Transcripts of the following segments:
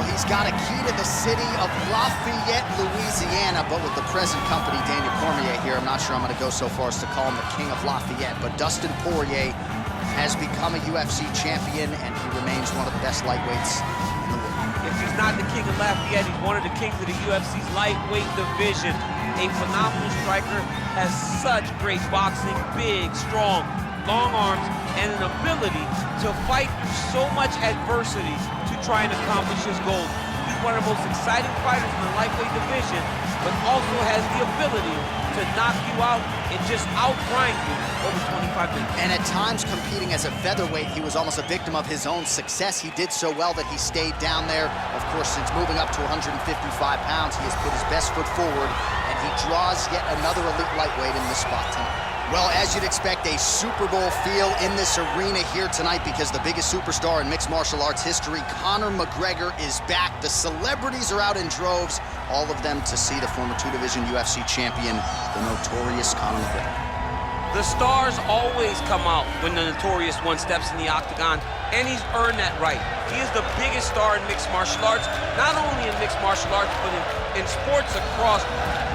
he's got a key to the city of Lafayette, Louisiana, but with the present company, Daniel Cormier here, I'm not sure I'm going to go so far as to call him the king of Lafayette, but Dustin Poirier has become a UFC champion, and he remains one of the best lightweights in the world. If he's not the king of Lafayette, he's one of the kings of the UFC's lightweight division. A phenomenal striker, has such great boxing, big, strong, long arms, and an ability to fight through so much adversity to try and accomplish his goals. He's one of the most exciting fighters in the lightweight division, but also has the ability to knock you out and just outgrind you over 25 minutes. And at times, competing as a featherweight, he was almost a victim of his own success. He did so well that he stayed down there. Of course, since moving up to 155 pounds, he has put his best foot forward, and he draws yet another elite lightweight in this spot tonight. Well, as you'd expect, a Super Bowl feel in this arena here tonight because the biggest superstar in mixed martial arts history, Conor McGregor, is back. The celebrities are out in droves, all of them to see the former two-division UFC champion, the notorious Conor McGregor. The stars always come out when the notorious one steps in the octagon, and he's earned that right. He is the biggest star in mixed martial arts, not only in mixed martial arts, but in sports across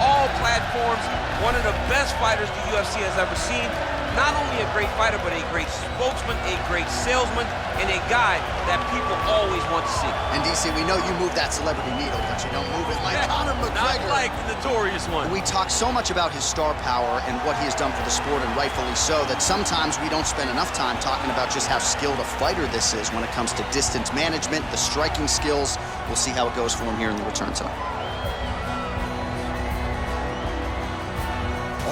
all platforms. One of the best fighters the UFC has ever seen. Not only a great fighter, but a great spokesman, a great salesman, and a guy that people always want to see. And DC, we know you move that celebrity needle, but you don't move it like Conor McGregor. Not like the notorious one. We talk so much about his star power and what he has done for the sport, and rightfully so, that sometimes we don't spend enough time talking about just how skilled a fighter this is when it comes to distance management, the striking skills. We'll see how it goes for him here in the return tonight.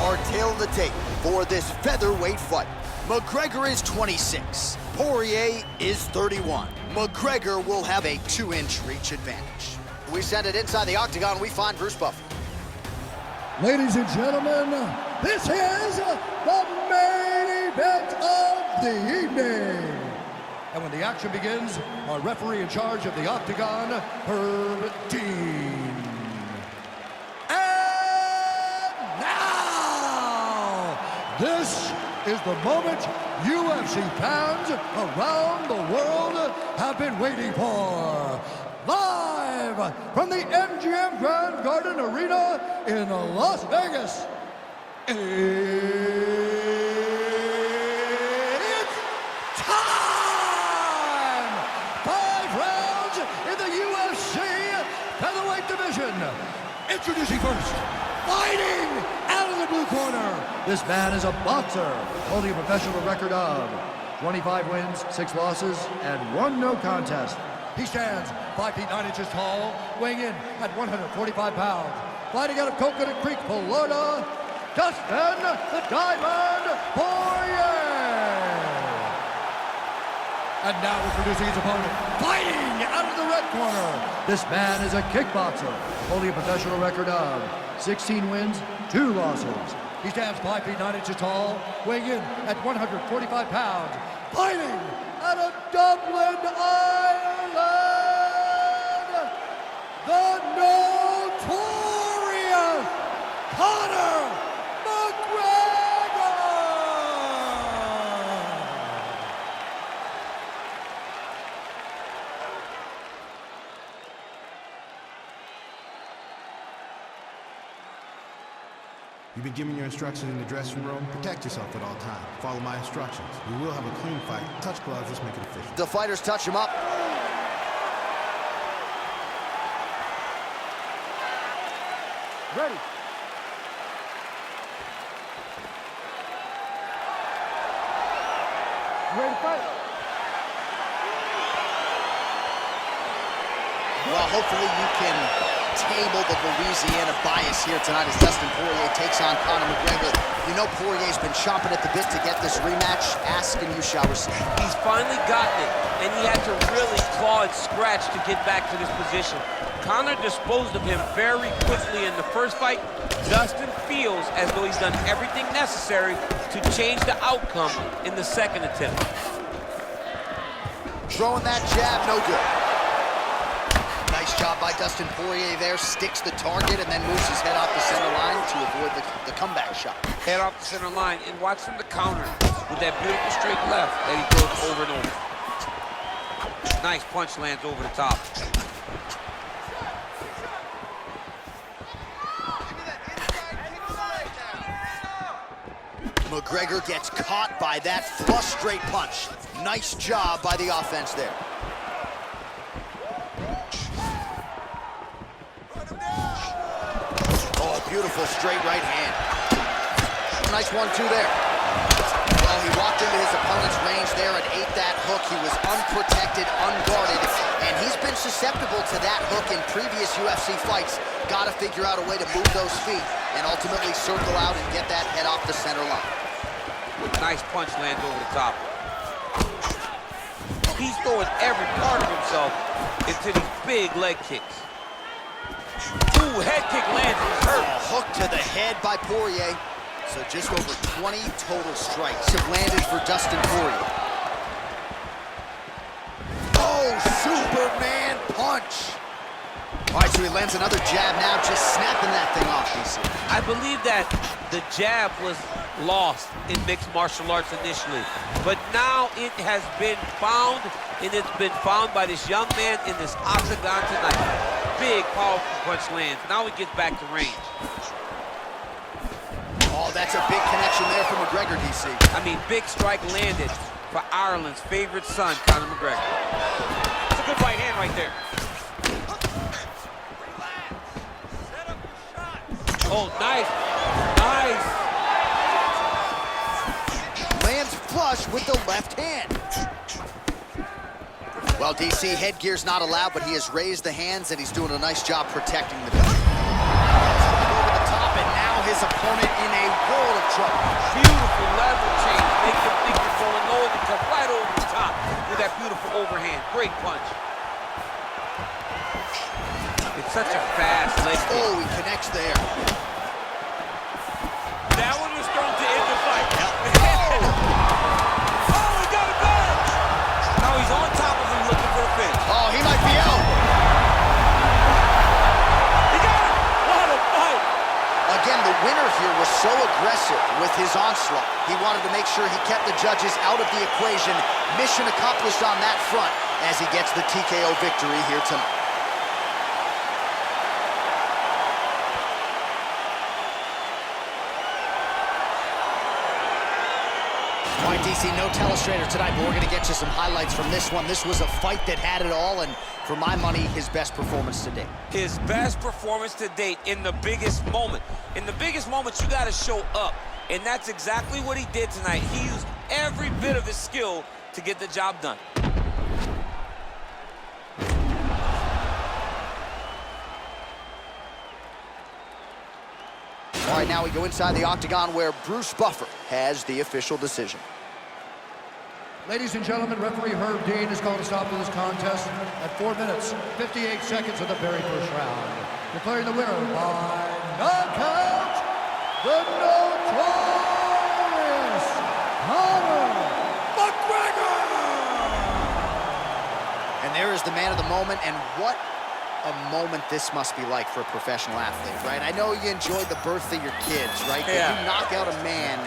Our tale of the tape for this featherweight fight. McGregor is 26. Poirier is 31. McGregor will have a 2-inch reach advantage. We send it inside the octagon. We find Bruce Buffer. Ladies and gentlemen, this is the main event of the evening. And when the action begins, our referee in charge of the octagon, Herb Dean. This is the moment UFC fans around the world have been waiting for. Live from the MGM Grand Garden Arena in Las Vegas. It's time! 5 rounds in the UFC featherweight division. Introducing first, fighting out of the blue corner. This man is a boxer, holding a professional record of 25 wins, 6 losses, and 1 no contest. He stands 5 feet 9 inches tall, weighing in at 145 pounds. Fighting out of Coconut Creek, Florida, Dustin the Diamond Poirier. And now introducing his opponent, fighting out of the red corner. This man is a kickboxer, holding a professional record of 16 wins, 2 losses. He stands 5 feet 9 inches tall, weighing in at 145 pounds. Fighting out of Dublin, Ireland, the notorious Conor McGregor! You've been given your instructions in the dressing room. Protect yourself at all times. Follow my instructions. We will have a clean fight. Touch gloves, let's make it official. The fighters touch him up. Ready. Ready to fight. Well, hopefully you can table the Louisiana bias here tonight as Dustin Poirier takes on Conor McGregor. You know Poirier's been chomping at the bit to get this rematch. Ask and you shall receive. He's finally gotten it, and he had to really claw and scratch to get back to this position. Conor disposed of him very quickly in the first fight. Dustin feels as though he's done everything necessary to change the outcome in the second attempt. Throwing that jab, no good. Nice job by Dustin Poirier there. Sticks the target and then moves his head off the center line to avoid the comeback shot. Head off the center line, and watch him to counter with that beautiful straight left that he throws over and over. Nice punch lands over the top. McGregor gets caught by that flush straight punch. Nice job by the offense there. Oh, beautiful straight right hand. Nice 1-2 there. Well, he walked into his opponent's range there and ate that hook. He was unprotected, unguarded, and he's been susceptible to that hook in previous UFC fights. Got to figure out a way to move those feet and ultimately circle out and get that head off the center line. Nice punch lands over the top. He's throwing every part of himself into these big leg kicks. Ooh, head kick lands, he's hurt. Hook to the head by Poirier. So just over 20 total strikes have landed for Dustin Poirier. Oh, Superman punch. All right, so he lands another jab now, just snapping that thing off, DC. I believe that the jab was lost in mixed martial arts initially, but now it has been found, and it's been found by this young man in this octagon tonight. Big, powerful punch lands. Now he gets back to range. Oh, that's a big connection there for McGregor, DC. I mean, big strike landed for Ireland's favorite son, Conor McGregor. It's a good right hand right there. Oh, nice. Nice. Lands flush with the left hand. Well, DC, headgear's not allowed, but he has raised the hands, and he's doing a nice job protecting the belt. Over the top, and now his opponent in a world of trouble. Beautiful level change. Make him think you're going low, and come right over the top with that beautiful overhand. Great punch. It's such a fast leg kick. Oh, he connects there. That one was thrown to end the fight. Yep. Oh, he got it back. Now he's on top of him looking for a finish. Oh, he might be out. He got it. What a fight. Again, the winner here was so aggressive with his onslaught. He wanted to make sure he kept the judges out of the equation. Mission accomplished on that front as he gets the TKO victory here tonight. All right, DC, no telestrator tonight, but we're going to get you some highlights from this one. This was a fight that had it all, and for my money, his best performance to date. His best performance to date in the biggest moment. In the biggest moments, you got to show up, and that's exactly what he did tonight. He used every bit of his skill to get the job done. All right, now we go inside the octagon where Bruce Buffer has the official decision. Ladies and gentlemen, referee Herb Dean has called a stop to this contest at 4 minutes, 58 seconds of the very first round. Declaring the winner by knockout, the notorious Conor McGregor! And there is the man of the moment, and what a moment this must be like for a professional athlete, right? I know you enjoyed the birth of your kids, right? Yeah. But you knock out a man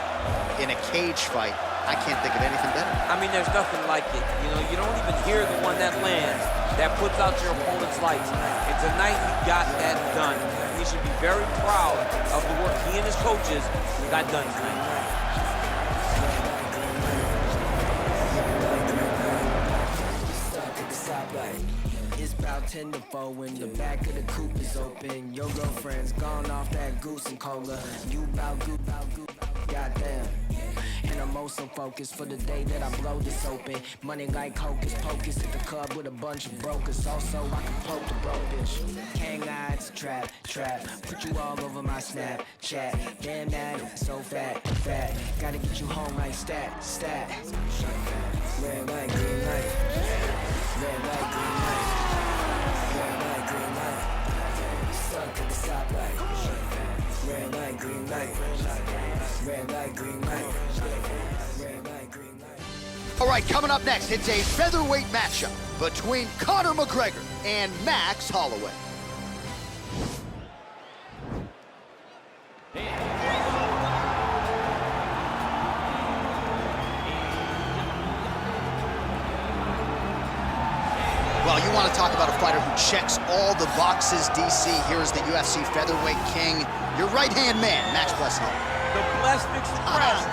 in a cage fight, I can't think of anything better. I mean, there's nothing like it. You know, you don't even hear the one that lands, that puts out your opponent's lights. And tonight, he got that done. He should be very proud of the work he and his coaches got done tonight. It's about 10 to 4 when the back of the coupe is open. Your girlfriend's gone off that goose and cola. You bout goop, goddamn. And I'm also focused for the day that I blow this open. Money like hocus pocus at the club with a bunch of brokers. Also, I can poke the broke bitch. Can't lie, it's a trap. Put you all over my Snapchat. Damn that, so fat. Gotta get you home like stat. Red light, green light. Red light, green light. Red light, green light. Stuck at the stoplight. Red light, green light. Red light, green light. Red light, green light. All right, coming up next, it's a featherweight matchup between Conor McGregor and Max Holloway. Well, you want to talk about a fighter who checks all the boxes, DC. Here is the UFC featherweight king, your right-hand man, Max Blessing. The Blessed Express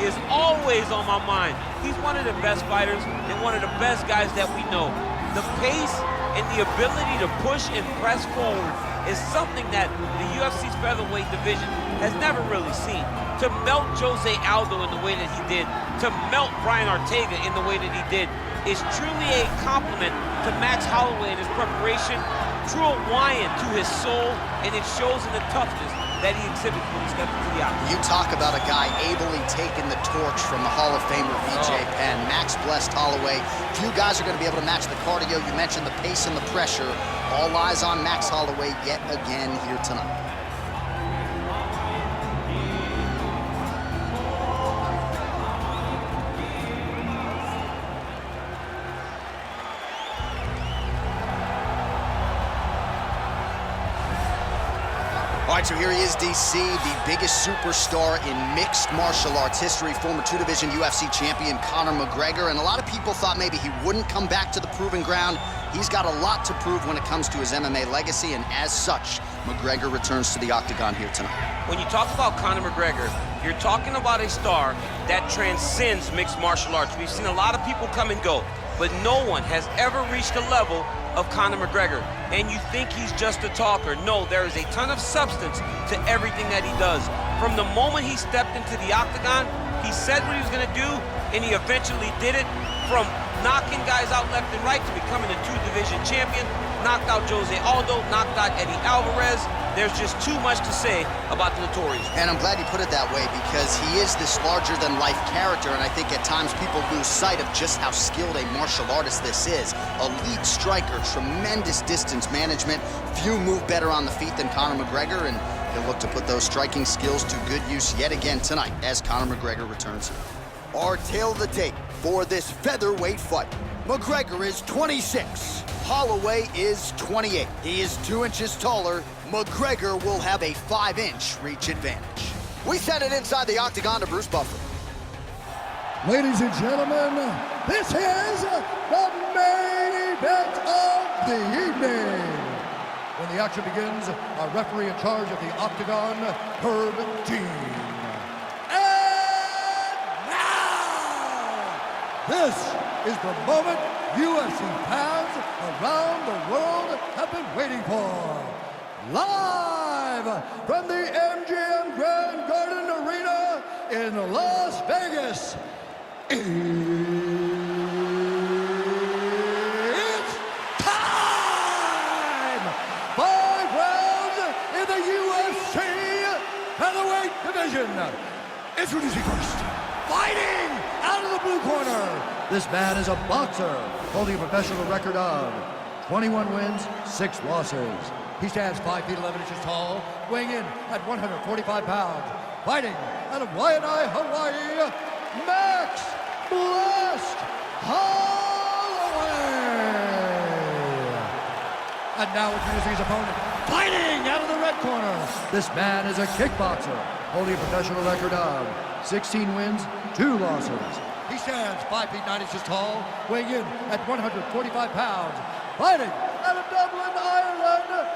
is always on my mind. He's one of the best fighters and one of the best guys that we know. The pace and the ability to push and press forward is something that the UFC's featherweight division has never really seen. To melt Jose Aldo in the way that he did, to melt Brian Ortega in the way that he did, is truly a compliment to Max Holloway and his preparation, true Hawaiian to his soul, and it shows in the toughness that he exhibits when he steps into the octagon. You talk about a guy ably taking the torch from the Hall of Famer BJ Penn. Max Blessed Holloway. Few guys are going to be able to match the cardio. You mentioned the pace and the pressure. All eyes on Max Holloway yet again here tonight. All right, so here he is, DC, the biggest superstar in mixed martial arts history, former two-division UFC champion Conor McGregor, and a lot of people thought maybe he wouldn't come back to the proving ground. He's got a lot to prove when it comes to his MMA legacy, and as such, McGregor returns to the octagon here tonight. When you talk about Conor McGregor, you're talking about a star that transcends mixed martial arts. We've seen a lot of people come and go, but no one has ever reached the level of Conor McGregor. And you think he's just a talker. No, there is a ton of substance to everything that he does. From the moment he stepped into the octagon, he said what he was gonna do, and he eventually did it. From knocking guys out left and right to becoming a two-division champion, knocked out Jose Aldo, knocked out Eddie Alvarez. There's just too much to say about the Notorious. And I'm glad you put it that way, because he is this larger-than-life character, and I think at times people lose sight of just how skilled a martial artist this is. Elite striker, tremendous distance management. Few move better on the feet than Conor McGregor, and he'll look to put those striking skills to good use yet again tonight as Conor McGregor returns here. Our tale of the tape for this featherweight fight. McGregor is 26. Holloway is 28. He is 2 inches taller. McGregor will have a 5-inch reach advantage. We send it inside the octagon to Bruce Buffer. Ladies and gentlemen, this is the main event of the evening. When the action begins, our referee in charge of the octagon, Herb Dean. And now, this is the moment UFC fans around the world have been waiting for. Live from the MGM Grand Garden Arena in Las Vegas, it's time! 5 rounds in the UFC featherweight division. Introducing first, fighting out of the blue corner. This man is a boxer, holding a professional record of 21 wins, 6 losses. He stands 5 feet 11 inches tall, weighing in at 145 pounds. Fighting out of Waianae, Hawaii, Max Blessed Holloway. And now introducing his opponent, fighting out of the red corner. This man is a kickboxer, holding a professional record of 16 wins, 2 losses. He stands 5 feet 9 inches tall, weighing in at 145 pounds. Fighting out of Dublin, Ireland,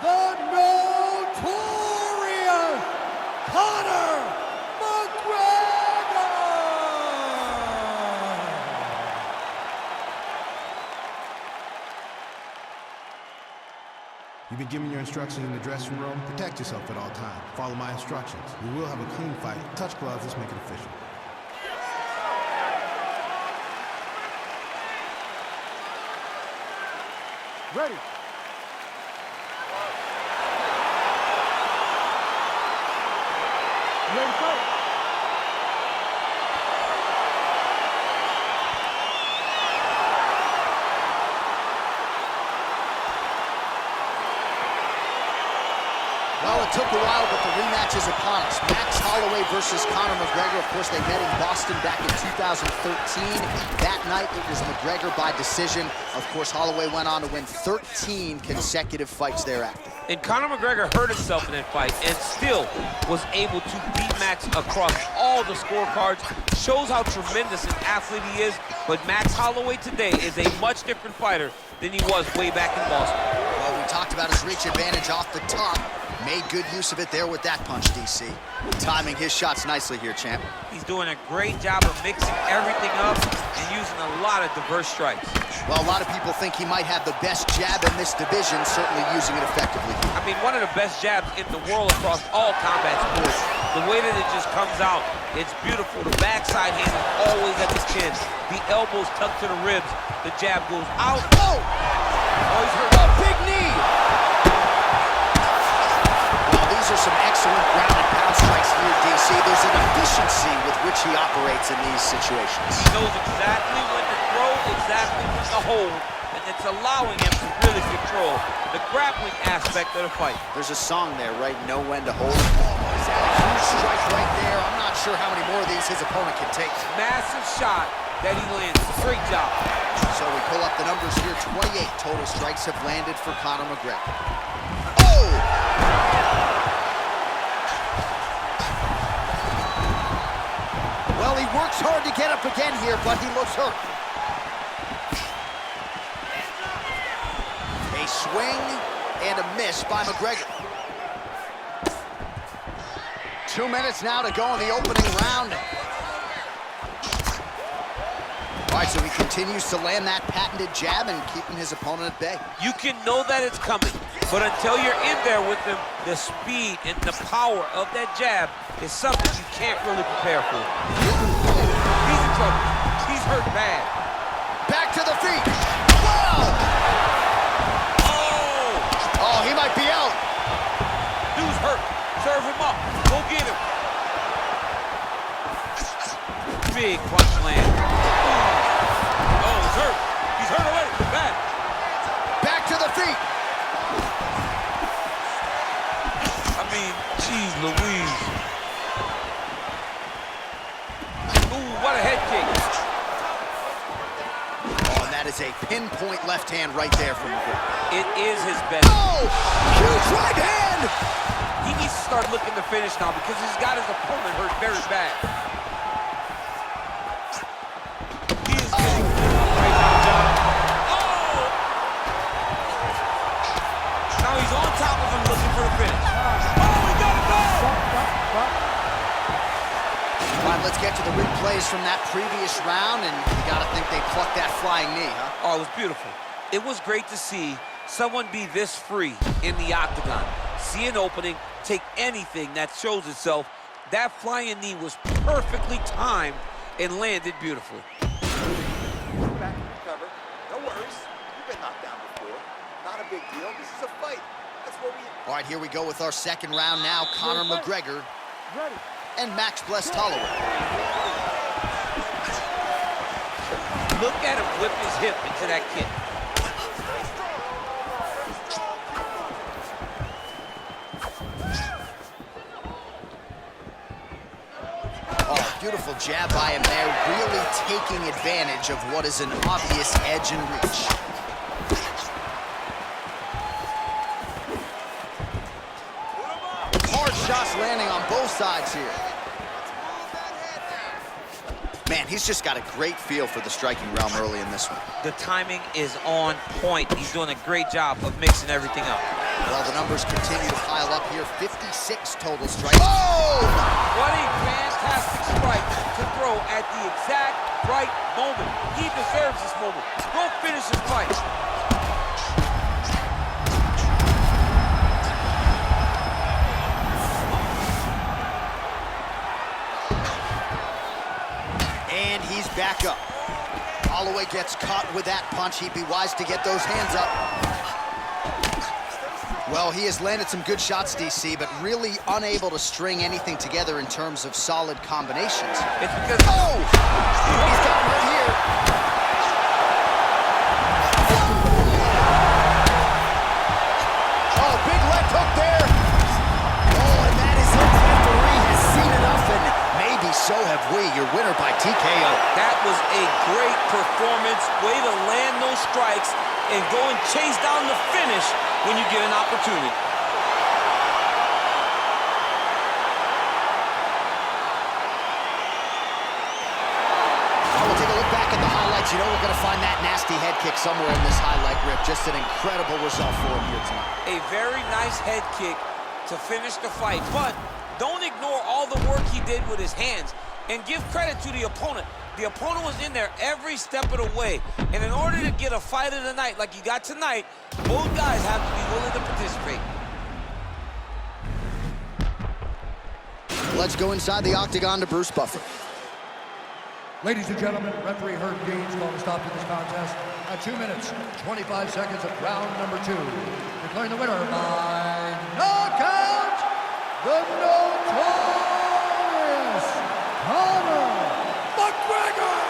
the Notorious Conor McGregor! You've been given your instructions in the dressing room. Protect yourself at all times. Follow my instructions. We will have a clean fight. Touch gloves, let's make it official. Ready. Ready to fight. Well, it took a while, but the rematch is upon us. Max Holloway versus Conor McGregor. Of course, they met in Boston back in 2013. That night, it was McGregor by decision. Of course, Holloway went on to win 13 consecutive fights thereafter. And Conor McGregor hurt himself in that fight and still was able to beat Max across all the scorecards. Shows how tremendous an athlete he is, but Max Holloway today is a much different fighter than he was way back in Boston. Well, we talked about his reach advantage off the top. Made good use of it there with that punch, DC. Timing his shots nicely here, champ. He's doing a great job of mixing everything up and using a lot of diverse strikes. Well, a lot of people think he might have the best jab in this division, certainly using it effectively here. I mean, one of the best jabs in the world across all combat sports. The way that it just comes out, it's beautiful. The backside hand is always at the chin. The elbows tucked to the ribs. The jab goes out. Oh! Oh, he's hurt. A big knee! Well, these are some excellent ground and pound strikes here, DC. There's an efficiency with which he operates in these situations. He knows exactly when to throw, exactly when to hold, and it's allowing him to really control the grappling aspect of the fight. There's a song there, right? Know when to hold. Oh, is that a huge strike right there? I'm not sure how many more of these his opponent can take. Massive shot that he lands. Great job. So we pull up the numbers here. 28 total strikes have landed for Conor McGregor. Oh! Well, he works hard to get up again here, but he looks hurt. A swing and a miss by McGregor. 2 minutes now to go in the opening round. All right, so he continues to land that patented jab and keeping his opponent at bay. You can know that it's coming, but until you're in there with him, the speed and the power of that jab is something you can't really prepare for. He's in trouble. He's hurt bad. Back to the feet. Wow! Oh, he might be out. Dude's hurt. Serve him up. Go get him. Big punch land. Oh, he's hurt. He's hurt already. Bad. Back to the feet. I mean, geez Louise. Ooh, what a head kick. Oh, and that is a pinpoint left hand right there from McGregor. It is his best. Oh, huge right hand. He needs to start looking to finish now because he's got his opponent hurt very bad. He is getting great job. Oh! Now he's on top of him looking for the finish. Oh, he got it done! All right, let's get to the replays from that previous round, and you gotta think they plucked that flying knee, huh? Oh, it was beautiful. It was great to see someone be this free in the octagon. See an opening, take anything that shows itself. That flying knee was perfectly timed and landed beautifully. Back and recover. No worries. You've been knocked down before. Not a big deal. This is a fight. That's what we... All right, here we go with our second round now. Conor McGregor and Max Blessed Holloway. Look at him whip his hip into that kick. Oh, beautiful jab by him there, really taking advantage of what is an obvious edge and reach. Hard shots landing on both sides here. Man, he's just got a great feel for the striking realm early in this one. The timing is on point. He's doing a great job of mixing everything up. Well, the numbers continue to pile up here. 56 total strikes. Oh! What a fantastic strike to throw at the exact right moment. He deserves this moment. Go finish his fight. And he's back up. Holloway gets caught with that punch. He'd be wise to get those hands up. Well, he has landed some good shots, DC, but really unable to string anything together in terms of solid combinations. It's because... Oh! He's got him right here. Oh, big left hook there. Oh, and that is it. The referee has seen enough, and maybe so have we. Your winner by TKO. That was a great performance. Way to land those strikes and go and chase down the finish when you get an opportunity. you know we're going to find that nasty head kick somewhere in this highlight rip. Just an incredible result for him here tonight. A very nice head kick to finish the fight, but don't ignore all the work he did with his hands, and give credit to the opponent. The opponent was in there every step of the way, and in order to get a fight of the night like you got tonight, both guys have to be willing to participate. Let's go inside the octagon to Bruce Buffer. Ladies and gentlemen, referee Herb Gaines called a stop to this contest at 2 minutes, 25 seconds of round number 2. Declaring the winner by knockout, the notorious Conor Mcgregor!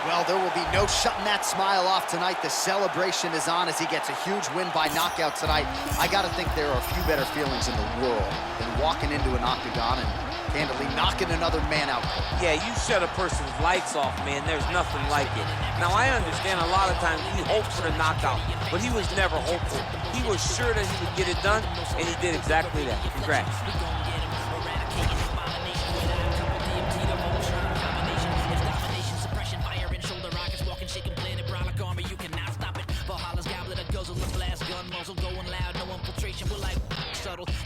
Well, there will be no shutting that smile off tonight. The celebration is on as he gets a huge win by knockout tonight. I gotta think there are a few better feelings in the world than walking into an octagon and handily knocking another man out. Yeah, you shut a person's lights off, man. There's nothing like it. Now, I understand a lot of times we hope for the knockout, but he was never hopeful. He was sure that he would get it done, and he did exactly that. Congrats.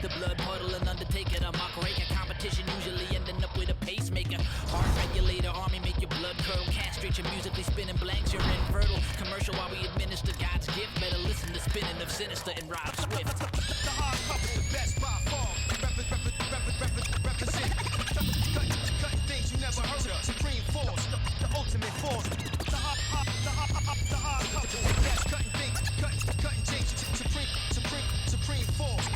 The blood puddle and undertaker, the Mcgregor competition usually ending up with a pacemaker. Heart regulator, army make your blood curdle. Castrate your musically spinning blanks, you're infertile. Commercial while we administer God's gift. Better listen to spinning of Sinister and Rob Swift. The hard cup is the best by far. Represent cutting things you never heard of. Supreme force, the ultimate force. The hard cup is the best. Cutting things, cutting things. Supreme force.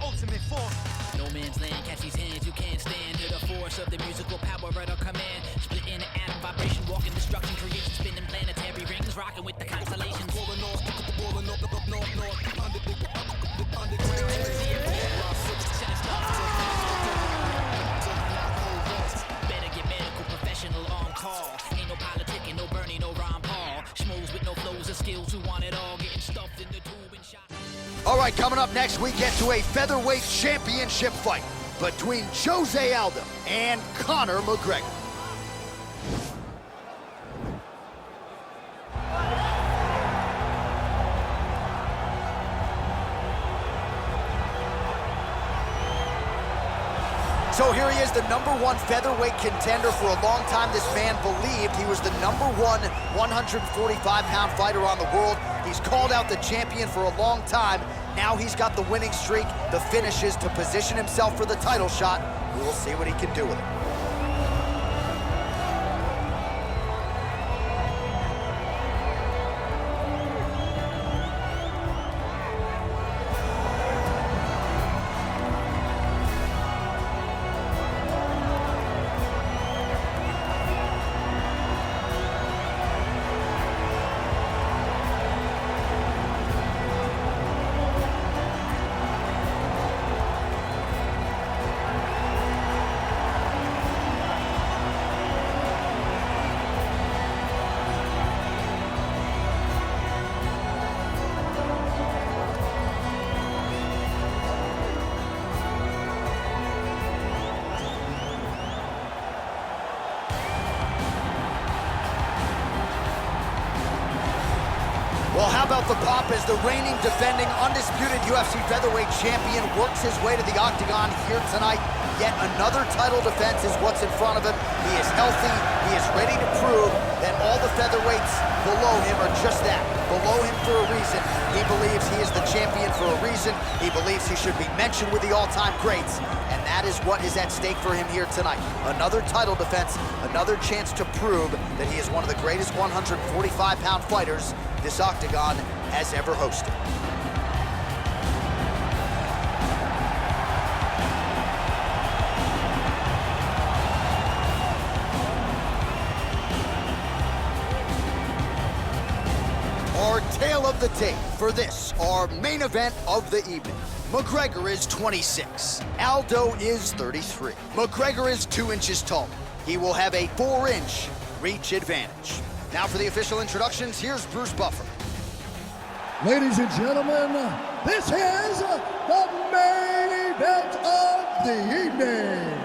Ultimate force. No man's land, catch these hands, you can't stand to the force of the musical power at our command. Split in an atom vibration, walking destruction, creation, spinning planetary rings, rocking with the constellations. Rolling north, better get medical professional on call. Ain't no politicking, no Bernie, no Ron Paul. Schmoes with no flows or skills who want it all, getting stuffed in the tube and shot. All right, coming up next, we get to a featherweight championship fight between Jose Aldo and Conor McGregor. So here he is, the #1 featherweight contender. For a long time, this man believed he was the #1 145-pound fighter on the world. He's called out the champion for a long time. Now he's got the winning streak, the finishes to position himself for the title shot. We'll see what he can do with it. Well, how about the pop as the reigning, defending, undisputed UFC featherweight champion works his way to the octagon here tonight. Yet another title defense is what's in front of him. He is healthy. He is ready to prove that all the featherweights below him are just that, below him for a reason. He believes he is the champion for a reason. He believes he should be mentioned with the all-time greats. And that is what is at stake for him here tonight. Another title defense, another chance to prove that he is one of the greatest 145-pound fighters this octagon has ever hosted. Our tale of the tape for this, our main event of the evening. McGregor is 26. Aldo is 33. McGregor is 2 inches tall. He will have a 4-inch reach advantage. Now for the official introductions, here's Bruce Buffer. Ladies and gentlemen, this is the main event of the evening.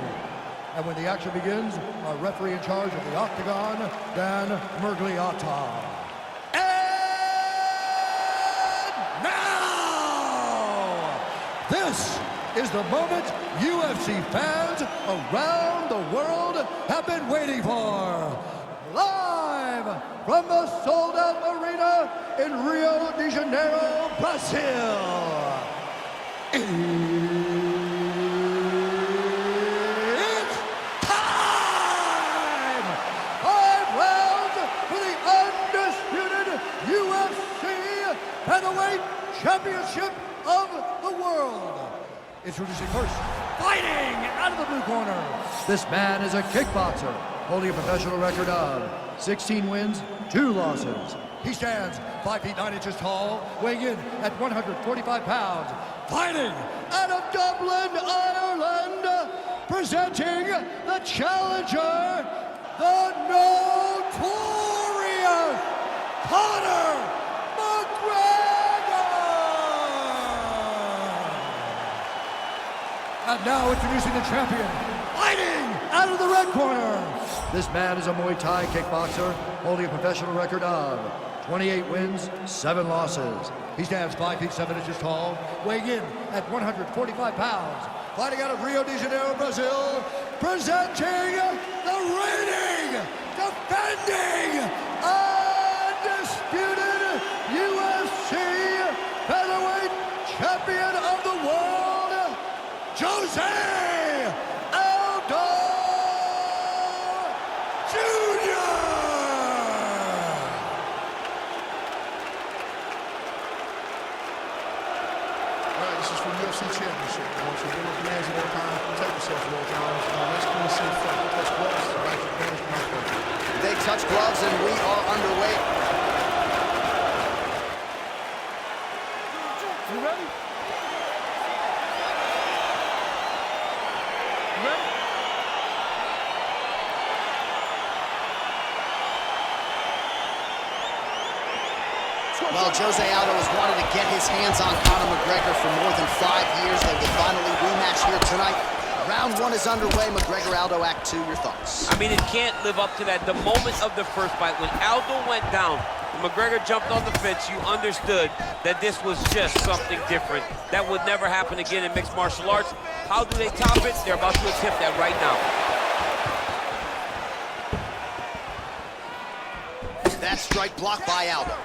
And when the action begins, our referee in charge of the Octagon, Dan Murgliata. And now, this is the moment UFC fans around the world have been waiting for. Live from the sold-out arena in Rio de Janeiro, Brazil. It's time! 5 rounds for the undisputed UFC Featherweight Championship of the world. Introducing first, fighting out of the blue corner. This man is a kickboxer, holding a professional record of 16 wins, 2 losses. He stands 5 feet 9 inches tall, weighing in at 145 pounds. Fighting out of Dublin, Ireland, presenting the challenger, the notorious Conor McGregor! And now introducing the champion, fighting out of the red corner. This man is a Muay Thai kickboxer, holding a professional record of 28 wins, 7 losses. He stands 5 feet 7 inches tall, weighing in at 145 pounds. Fighting out of Rio de Janeiro, Brazil, presenting the reigning, defending, undisputed UFC Featherweight Champion of the world, Jose Aldo Jr. This is for the UFC Championship. I want you to win with commands at all times, protect yourself at all times. Let's clean safe fight. Touch gloves, right your hands, mouth open. They touch gloves, and we are underway. You ready? You ready? Well, Jose Aldo has wanted to get his hands on Conor McGregor for more than 5 years. They will finally rematch here tonight. Round 1 is underway. McGregor, Aldo, Act 2, your thoughts? I mean, it can't live up to that. The moment of the first fight, when Aldo went down, when McGregor jumped on the fence, you understood that this was just something different. That would never happen again in mixed martial arts. How do they top it? They're about to attempt that right now. That strike blocked by Aldo.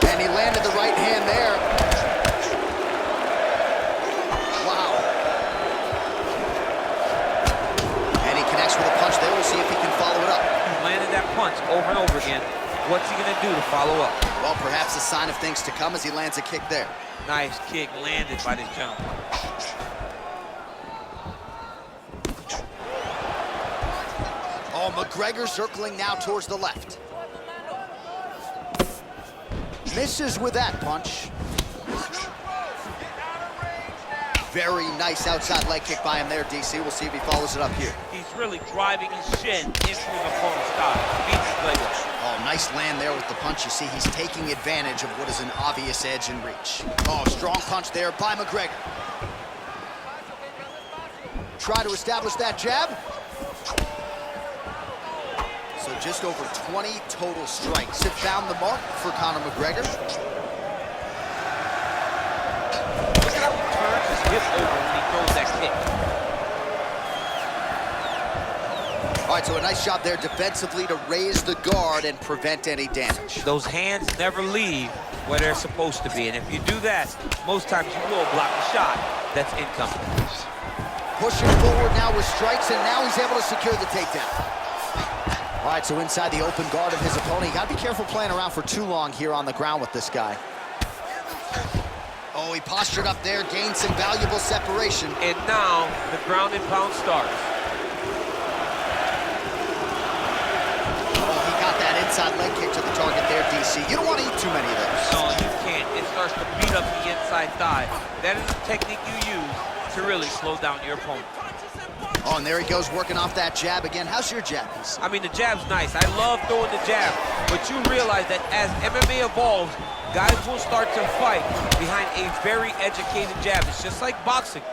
And he landed the right hand there. Wow. And he connects with a punch there. We'll see if he can follow it up. He's landed that punch over and over again. What's he gonna do to follow up? Well, perhaps a sign of things to come as he lands a kick there. Nice kick landed by this gentleman. Oh, McGregor circling now towards the left. Misses with that punch. Very nice outside leg kick by him there, DC. We'll see if he follows it up here. He's really driving his shin into his opponent's thigh. Beats his leg up. Oh, nice land there with the punch. You see, he's taking advantage of what is an obvious edge and reach. Oh, strong punch there by McGregor. Try to establish that jab. So just over 20 total strikes have found the mark for Conor McGregor. Look at how he turns his hip over when he throws that kick. All right, so a nice job there defensively to raise the guard and prevent any damage. Those hands never leave where they're supposed to be, and if you do that, most times you will block a shot that's incoming. Pushing forward now with strikes, and now he's able to secure the takedown. All right, so inside the open guard of his opponent. You gotta be careful playing around for too long here on the ground with this guy. Oh, he postured up there, gained some valuable separation. And now the ground and pound starts. Oh, he got that inside leg kick to the target there, DC. You don't want to eat too many of those. No, you can't. It starts to beat up the inside thigh. That is the technique you use to really slow down your opponent. Oh, and there he goes, working off that jab again. How's your jab, DC? I mean, the jab's nice. I love throwing the jab, but you realize that as MMA evolves, Guys will start to fight behind a very educated jab. It's just like boxing.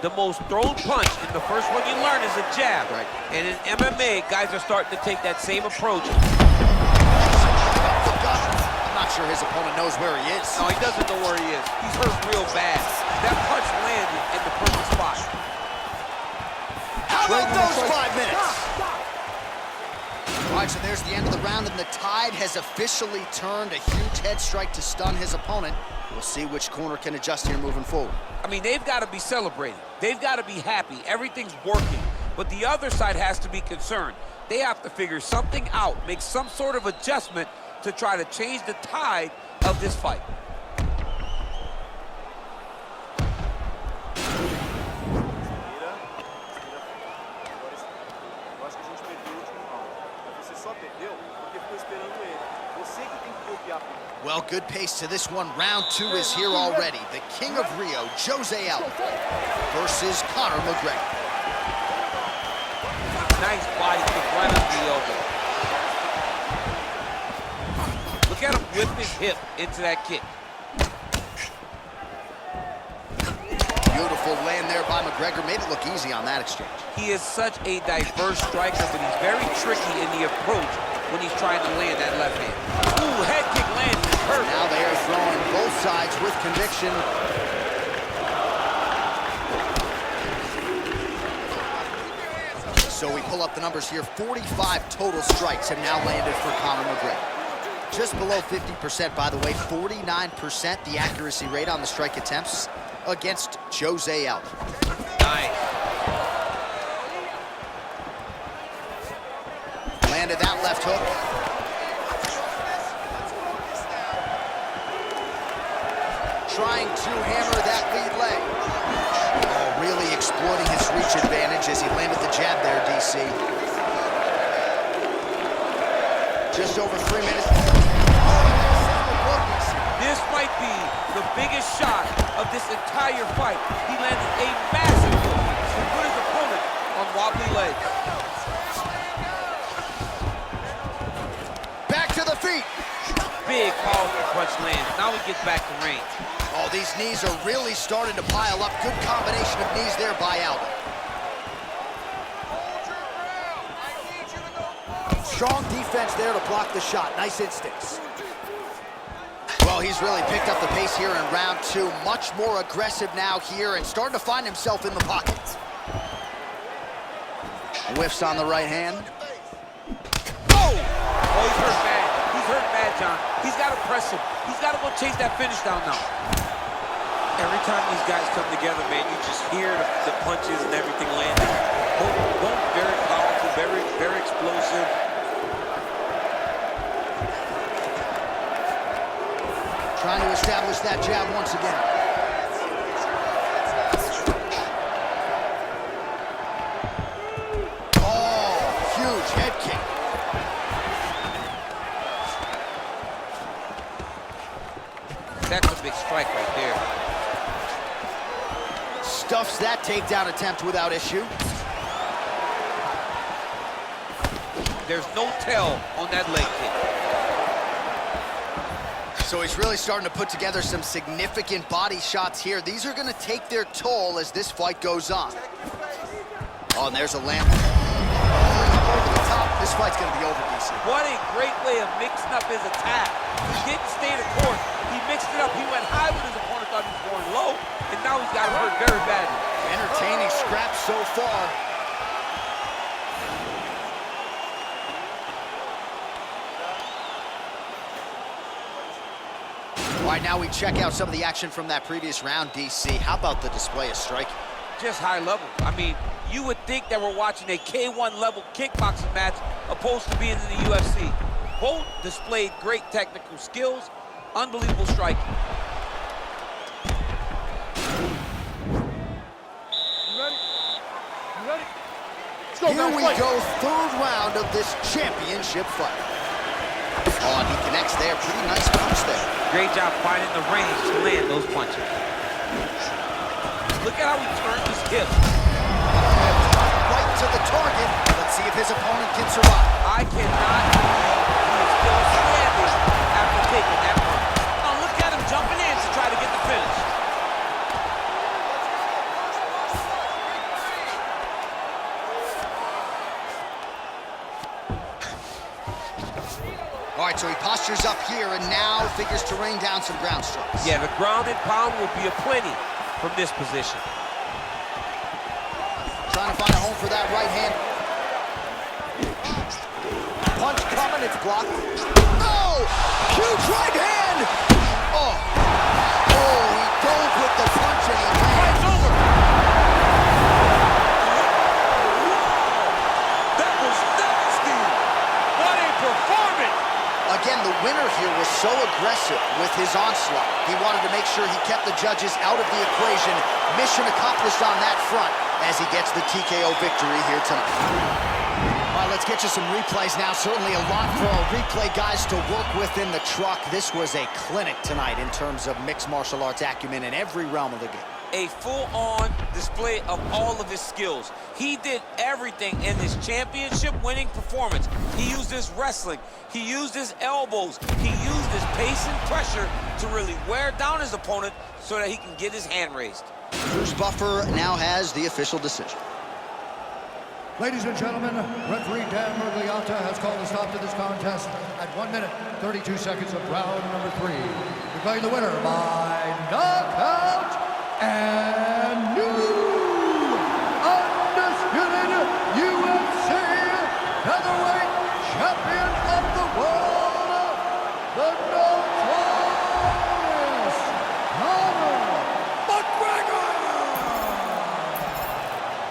The most thrown punch, and the first one you learn is a jab. Right. And in MMA, guys are starting to take that same approach. I'm not sure his opponent knows where he is. No, he doesn't know where he is. He's hurt real bad. That punch landed in the perfect spot. How about those 5 minutes? All right, so there's the end of the round, and the tide has officially turned. A huge head strike to stun his opponent. We'll see which corner can adjust here moving forward. I mean, they've got to be celebrating. They've got to be happy. Everything's working. But the other side has to be concerned. They have to figure something out, make some sort of adjustment to try to change the tide of this fight. Well, good pace to this one. Round 2 is here already. The King of Rio, Jose Aldo, versus Conor McGregor. Nice body kick right under the elbow. Look at him whip his hip into that kick. Beautiful land there by McGregor. Made it look easy on that exchange. He is such a diverse striker, but he's very tricky in the approach when he's trying to land that left hand. Ooh, head kick landed. Hurt. Now they are throwing both sides with conviction. So we pull up the numbers here. 45 total strikes have now landed for Conor McGregor. Just below 50%, by the way. 49% the accuracy rate on the strike attempts against Jose Aldo. Nice. Landed that left hook. Trying to hammer that lead leg. Oh, really exploiting his reach advantage as he landed the jab there, DC. Just over 3 minutes. This might be the biggest shot of this entire fight. He landed a massive hook to put his opponent on wobbly legs. Back to the feet. Big, powerful punch lands. Now he gets back to range. Oh, these knees are really starting to pile up. Good combination of knees there by Aldo. Strong defense there to block the shot. Nice instincts. Well, he's really picked up the pace here in round 2. Much more aggressive now here and starting to find himself in the pocket. Whiffs on the right hand. Oh, he's hurt bad. He's hurt bad, John. He's got to press him. He's got to go chase that finish down now. Every time these guys come together, man, you just hear the punches and everything landing. Both very powerful, very explosive. Trying to establish that jab once again. Oh, huge head kick. That's a big strike right there. Stuffs that takedown attempt without issue. There's no tell on that leg kick. So he's really starting to put together some significant body shots here. These are going to take their toll as this fight goes on. Oh, and there's a lamp. Over the top. This fight's going to be over, DC. What a great way of mixing up his attack. He didn't stay the course. He mixed it up. He went high when his opponent thought he was going low, and now he's got him hurt very badly. Entertaining scraps so far. All right, now we check out some of the action from that previous round, DC. How about the display of striking? Just high level. I mean, you would think that we're watching a K1 level kickboxing match opposed to being in the UFC. Both displayed great technical skills, unbelievable striking. Here we go, third round of this championship fight. Oh, and he connects there. Pretty nice punch there. Great job finding the range to land those punches. Look at how he turned his hip. Right to the target. Let's see if his opponent can survive. I cannot believe he is still standing after taking that punch. Oh, look right, so he postures up here and now figures to rain down some ground strikes. Yeah, the ground and pound will be aplenty from this position. Trying to find a home for that right hand. Punch coming, it's blocked. Oh! Huge right hand! Oh! Oh, he dove with the punch and he Fight's over. That was nasty. What a performance. Again, the winner here was so aggressive with his onslaught. He wanted to make sure he kept the judges out of the equation. Mission accomplished on that front as he gets the TKO victory here tonight. All right, let's get you some replays now. Certainly a lot for our replay guys to work with in the truck. This was a clinic tonight in terms of mixed martial arts acumen in every realm of the game. A full-on display of all of his skills. He did everything in this championship-winning performance. He used his wrestling. He used his elbows. He used his pace and pressure to really wear down his opponent so that he can get his hand raised. Bruce Buffer now has the official decision. Ladies and gentlemen, referee Dan Murgliata has called a stop to this contest at 1 minute, 32 seconds of round number 3. Declaring the winner by knockout and new undisputed UFC featherweight champion of the world, the notorious Conor Mcgregor!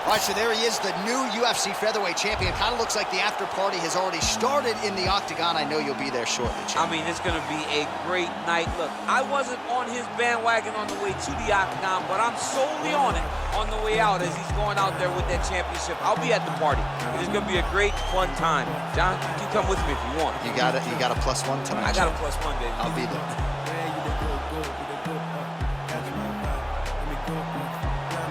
All right, so there he is, the new UFC featherweight champion. Kind of looks like the after party has already started in the octagon. I know you'll be there shortly, champ. I mean, it's going to be a great night. Look, I wasn't on his bandwagon on the way to the octagon, but I'm solely on it on the way out as he's going out there with that championship. I'll be at the party. It's going to be a great, fun time. John, you can come with me if you want. You got a +1 tonight. I got a champ. +1, baby. I'll be there.